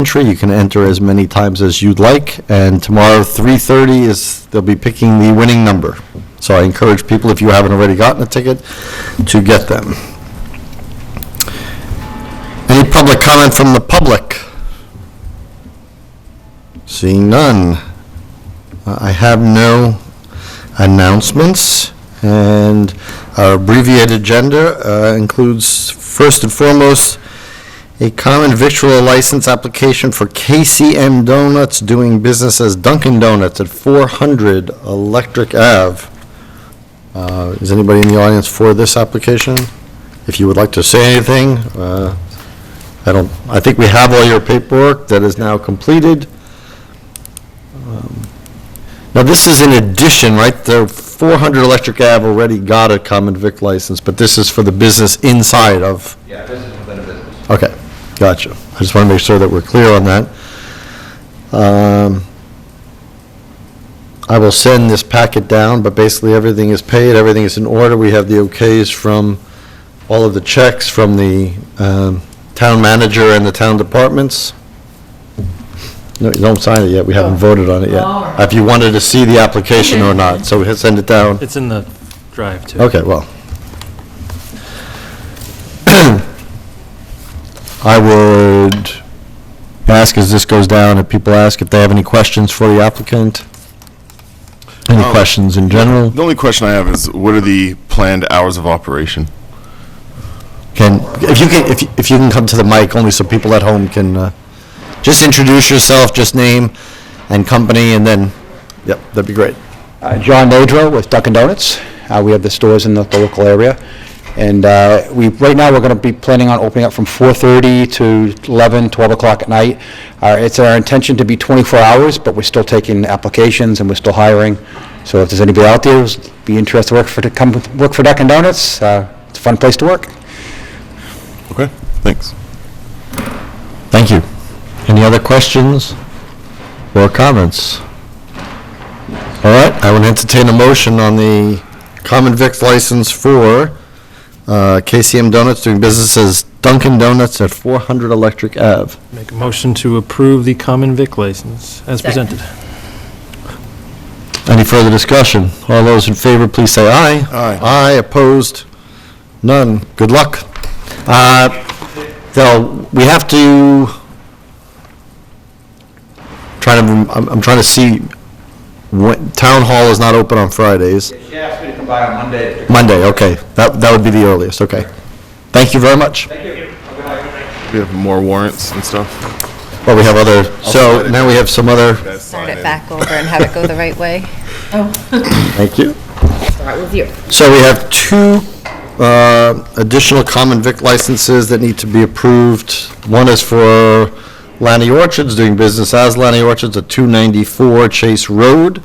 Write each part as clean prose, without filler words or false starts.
entry. You can enter as many times as you'd like, and tomorrow 3:30 they'll be picking the winning number. So I encourage people, if you haven't already gotten a ticket, to get them. Any public comment from the public? Seeing none. I have no announcements, and our abbreviated agenda includes, first and foremost, a common victualler license application for KCM Donuts doing business as Dunkin' Donuts at 400 Electric Ave. Is anybody in the audience for this application? If you would like to say anything, I think we have all your paperwork that is now completed. Now, this is in addition, right? The 400 Electric Ave already got a common vic license, but this is for the business inside of... Yeah, business within a business. Okay, gotcha. I just want to make sure that we're clear on that. I will send this packet down, but basically everything is paid, everything is in order. We have the okays from all of the checks from the town manager and the town departments. No, you don't sign it yet. We haven't voted on it yet. All right. If you wanted to see the application or not, so we'll send it down. It's in the drive, too. Okay, well. I would ask, as this goes down, if people ask if they have any questions for the applicant. Any questions in general? The only question I have is, what are the planned hours of operation? If you can come to the mic, only so people at home can, just introduce yourself, just name and company, and then, yep, that'd be great. John Ladro with Dunkin' Donuts. We have the stores in the local area. And right now, we're going to be planning on opening up from 4:30 to 11, 12 o'clock at night. It's our intention to be 24 hours, but we're still taking applications and we're still hiring. So if there's anybody out there who's be interested to come work for Dunkin' Donuts, it's a fun place to work. Okay, thanks. Thank you. Any other questions or comments? All right, I would entertain a motion on the common vic license for KCM Donuts doing business as Dunkin' Donuts at 400 Electric Ave. Make a motion to approve the common vic license as Second. presented. Any further discussion? All those in favor, please say aye. Aye. Aye, opposed? None. Good luck. Though, we have to I'm trying to see when Town Hall is not open on Fridays. She asked me to come by on Monday. Monday, okay. That would be the earliest, okay. Thank you very much. Thank you. We have more warrants and stuff. Well, we have other, so now we have some other, Start it back over and have it go the right way. thank you. Start with you. So we have two additional common vic licenses that need to be approved. One is for Lanny Orchards, doing business as Lanny Orchards at 294 Chase Road.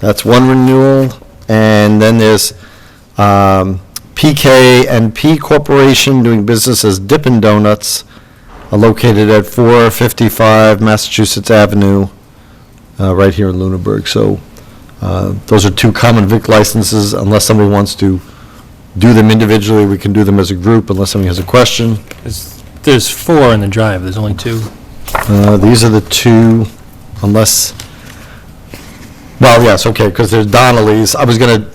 That's one renewal. And then there's PK&P Corporation, doing business as Dippin' Donuts, located at 455 Massachusetts Avenue, right here in Lunenburg. So those are two common vic licenses. Unless somebody wants to do them individually, we can do them as a group, unless somebody has a question. There's 4 in the drive, there's only 2. These are the two, unless, well, yes, okay, because there's Donnelly's. I was going to,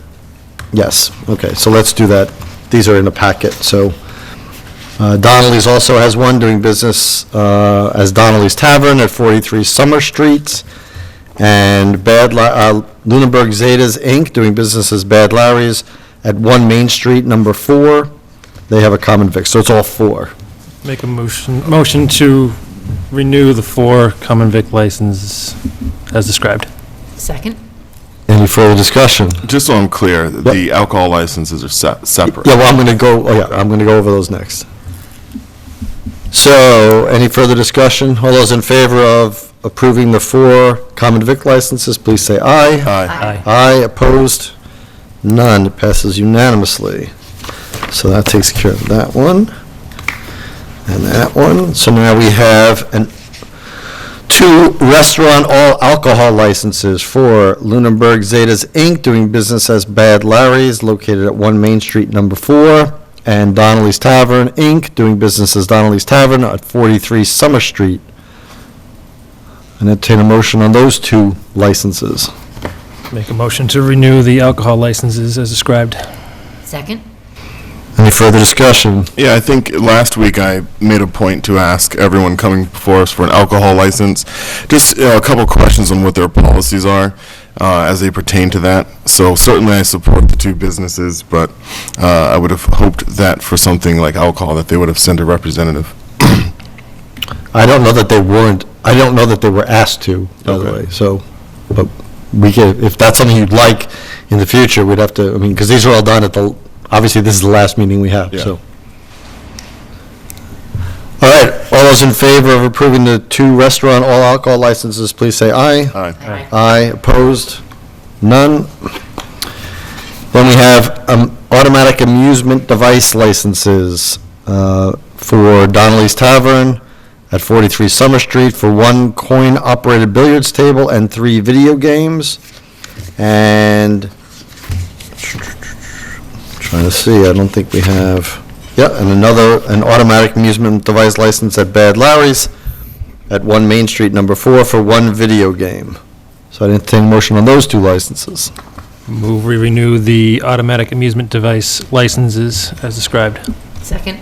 yes, okay, so let's do that. These are in the packet, so Donnelly's also has one, doing business as Donnelly's Tavern at 43 Summer Street, and Lunenburg Zetas, Inc., doing business as Bad Larry's at 1 Main Street, number 4. They have a common vic, so it's all 4. Make a motion to renew the 4 common vic licenses as described. Second. Any further discussion? Just so I'm clear, the alcohol licenses are separate. Yeah, well, I'm going to go over those next. So, any further discussion? All those in favor of approving the 4 common vic licenses, please say aye. Aye. Aye, opposed? None. It passes unanimously. So that takes care of that one. And that one. So now we have 2 restaurant all alcohol licenses for Lunenburg Zetas, Inc., doing business as Bad Larry's, located at 1 Main Street, number 4, and Donnelly's Tavern, Inc., doing business as Donnelly's Tavern at 43 Summer Street, Entertain a motion on those 2 licenses. Make a motion to renew the alcohol licenses as described. Second? Any further discussion? Yeah, I think last week I made a point to ask everyone coming before us for an alcohol license, just a couple questions on what their policies are as they pertain to that. So certainly I support the 2 businesses, but I would have hoped that for something like alcohol, that they would have sent a representative. I don't know that they weren't, I don't know that they were asked to, by the Okay. way, so, but we can, if that's something you'd like in the future, we'd have to, I mean, because these are all done at the, obviously, this is the last meeting we have, Yeah. so. All right, all those in favor of approving the 2 restaurant all alcohol licenses, please say aye. Aye. Aye. Aye, opposed? None. Then we have automatic amusement device licenses for Donnelly's Tavern at 43 Summer Street for 1 coin-operated billiards table and 3 video games. And, trying to see, I don't think we have, yeah, and an automatic amusement device license at Bad Larry's at 1 Main Street, number 4, for 1 video game. So I entertain a motion on those 2 licenses. Move we renew the automatic amusement device licenses as described. Second?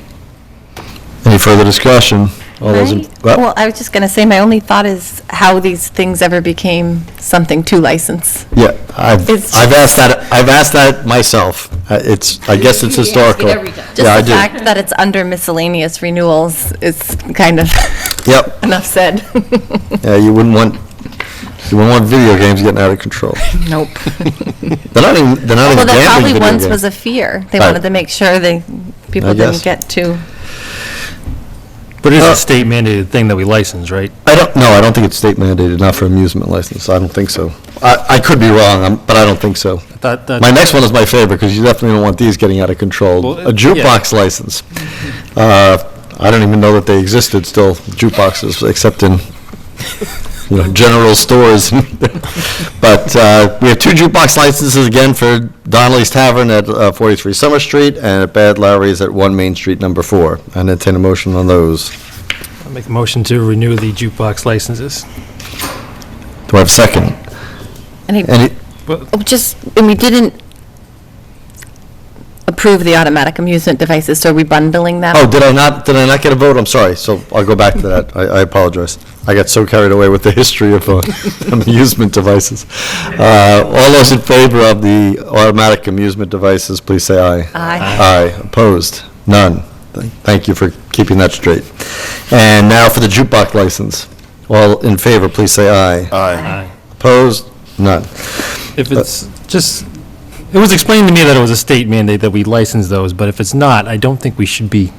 Any further discussion? All those in, Well, I was just going to say, my only thought is how these things ever became something to license. yeah, I've It's- asked that myself. It's, I guess it's You ask it historical. every time. Just Yeah, I the do. fact that it's under miscellaneous renewals is kind of Yep, enough said. yeah, you wouldn't want video games getting out of control. Nope. They're not even Well, that gambling probably video once games. was a fear. They Right. wanted to make sure people I guess. didn't get too. But it is a state mandated thing that we license, right? I don't think it's state mandated, not for amusement license. I don't think so. I could be wrong, but I don't think so. My next one is my favorite, because you definitely don't want these getting out of control. Well, A jukebox license. I don't even know that they existed still, jukeboxes, except in, general stores. But we have 2 jukebox licenses again for Donnelly's Tavern at 43 Summer Street and at Bad Larry's at 1 Main Street, number 4. I entertain a motion on those. I'll make a motion to renew the jukebox licenses. Do I have a second? Any, And we didn't approve the automatic amusement devices, so are we bundling them? oh, did I not get a vote? I'm sorry, so I'll go back to that. I apologize. I got so carried away with the history of amusement devices. All those in favor of the automatic amusement devices, please say aye. Aye. Aye, opposed? None. Thank you for keeping that straight. And now for the jukebox license. All in favor, please say aye. Aye. Opposed? None. If it's just, it was explained to me that it was a state mandate that we license those, but if it's not, I don't think we should be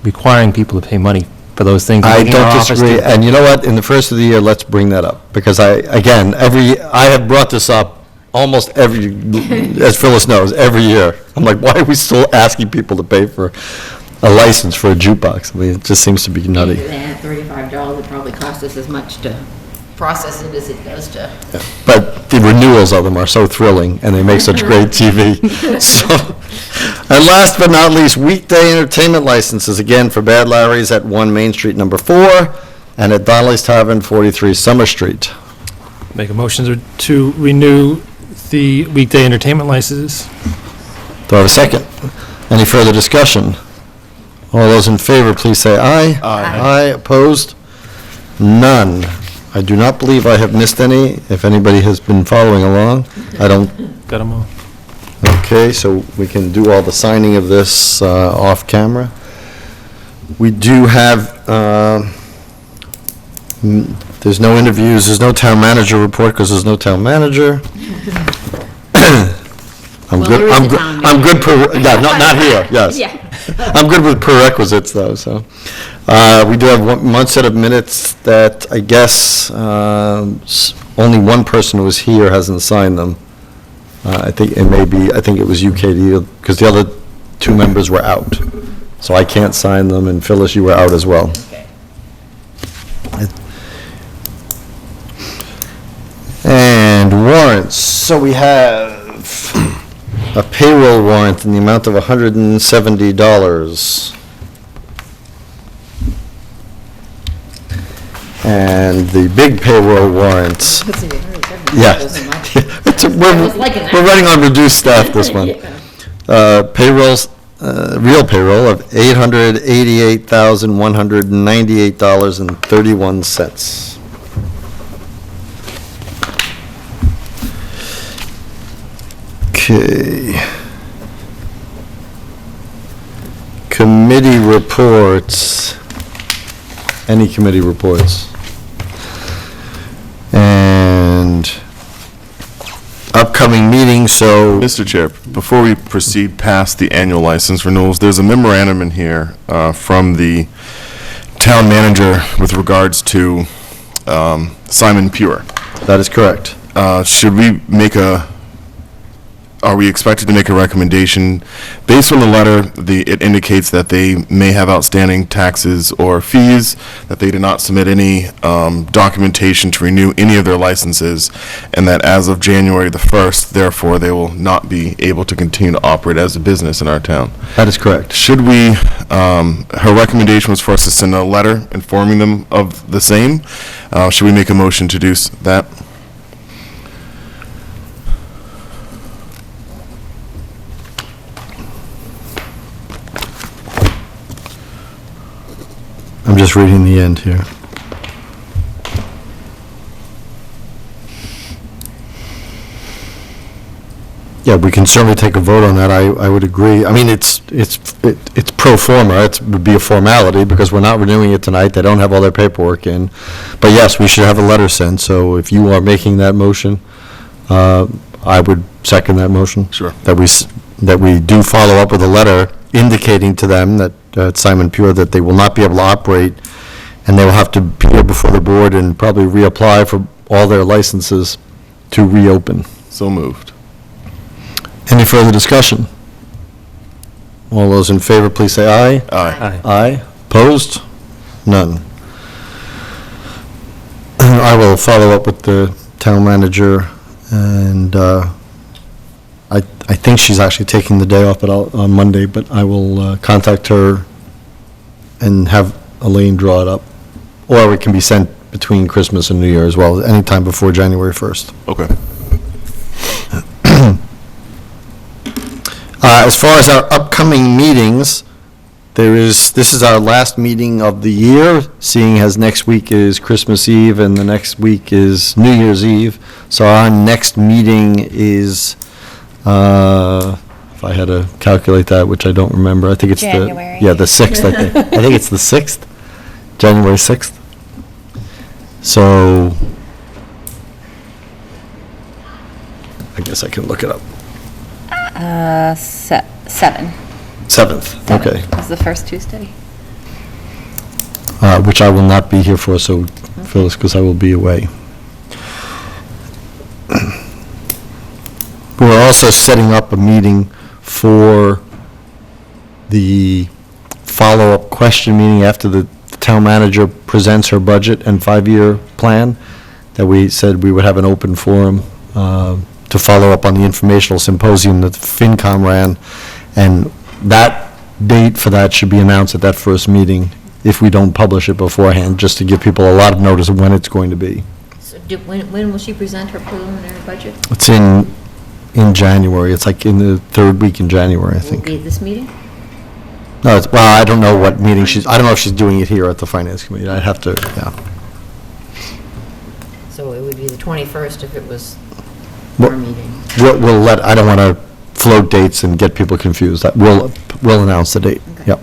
requiring people to pay money for those things. I Making our don't office disagree, do- and you know what, in the first of the year, let's bring that up, because I have brought this up almost every, as Phyllis knows, every year. I'm like, why are we still asking people to pay for a license for a jukebox? I mean, it just seems to be nutty. And $35, it probably costs us as much to process it as it does to. But the renewals of them are so thrilling, and they make such great TV. So, and last but not least, weekday entertainment licenses, again, for Bad Larry's at 1 Main Street, number 4, and at Donnelly's Tavern, 43 Summer Street. Make a motion to renew the weekday entertainment licenses. Do I have a second? Any further discussion? All those in favor, please say aye. Aye, opposed? None. I do not believe I have missed any, if anybody has been following along. I don't, Got them all. okay, so we can do all the signing of this off camera. We do have, there's no interviews, there's no town manager report, because there's no town manager. Well, there is a town I'm good, yeah, not here, yes. Yeah. I'm good with prerequisites, though, so. We do have one set of minutes that I guess only one person who was here hasn't signed them. I think it was you, Katie, because the other 2 members were out. So I can't sign them, and Phyllis, you were out as well. Okay. And warrants, so we have a payroll warrant in the amount of $170. And the big payroll warrants. Yeah. We're running on reduced staff this month. Payrolls, real payroll of $888,198.31. Okay. Committee reports. Any committee reports? And upcoming meetings, so. Mr. Chair, before we proceed past the annual license renewals, there's a memorandum in here from the town manager with regards to Simon Pure. That is correct. Should we make are we expected to make a recommendation? Based on the letter, it indicates that they may have outstanding taxes or fees, that they did not submit any documentation to renew any of their licenses, and that as of January the 1st, therefore, they will not be able to continue to operate as a business in our town. That is correct. Should we, her recommendation was for us to send a letter informing them of the same. Should we make a motion to do that? I'm just reading the end here. Yeah, we can certainly take a vote on that. I would agree. I mean, it's pro forma. It would be a formality because we're not renewing it tonight. They don't have all their paperwork in. But yes, we should have a letter sent. So if you are making that motion, I would second that motion. Sure. That we do follow up with a letter indicating to them that Simon Pure that they will not be able to operate, and they will have to appear before the board and probably reapply for all their licenses to reopen. So moved. Any further discussion? All those in favor, please say aye. Aye. Aye. Opposed? None. I will follow up with the town manager, and I think she's actually taking the day off on Monday, but I will contact her and have Elaine draw it up. Or it can be sent between Christmas and New Year as well, anytime before January 1st. Okay. As far as our upcoming meetings, this is our last meeting of the year, seeing as next week is Christmas Eve and the next week is New Year's Eve. So our next meeting is, if I had to calculate that, which I don't remember, I think it's January. the 6th, I think. I think it's the 6th, January 6th. So, I guess I can look it up. 7. 7th, okay. Was the first Tuesday. Which I will not be here for, so Phyllis, because I will be away. We're also setting up a meeting for the follow-up question meeting after the town manager presents her budget and 5-year plan, that we said we would have an open forum to follow up on the informational symposium that FinCom ran, and that date for that should be announced at that first meeting if we don't publish it beforehand, just to give people a lot of notice of when it's going to be. So when will she present her preliminary budget? It's in January. It's like in the third week in January, I Will it think. be at this meeting? No, well, I don't know what meeting I don't know if she's doing it here at the Finance Committee. I'd have to, yeah. So it would be the 21st if it was Well- our meeting. We'll I don't want to float dates and get people confused. We'll announce the date, yep.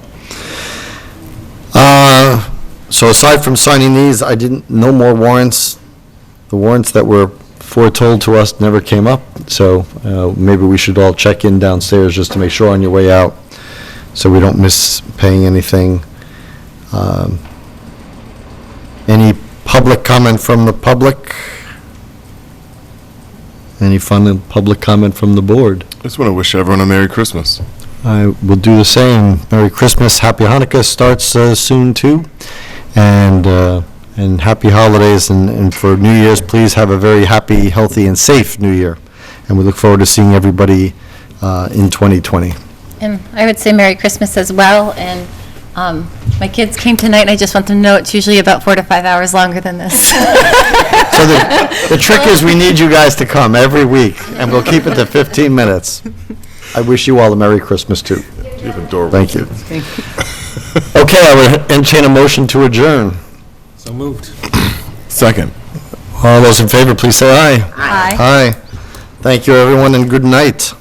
So aside from signing these, no more warrants. The warrants that were foretold to us never came up, so maybe we should all check in downstairs just to make sure on your way out, so we don't miss paying anything. Any public comment from the public? Any public comment from the board? I just want to wish everyone a Merry Christmas. I will do the same. Merry Christmas, Happy Hanukkah starts soon too, and Happy Holidays, and for New Year's, please have a very happy, healthy, and safe New Year. And we look forward to seeing everybody in 2020. And I would say Merry Christmas as well, and My kids came tonight, and I just want them to know it's usually about 4 to 5 hours longer than this. So the trick is we need you guys to come every week, and we'll keep it to 15 minutes. I wish you all a Merry Christmas, too. Thank you. Okay, I would entertain a motion to adjourn. So moved. Second. All those in favor, please say aye. Aye. Aye. Thank you, everyone, and good night.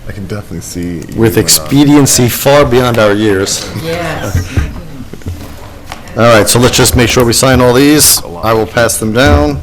I can definitely see. With expediency far beyond our years. Yes. All right, so let's just make sure we sign all these. I will pass them down.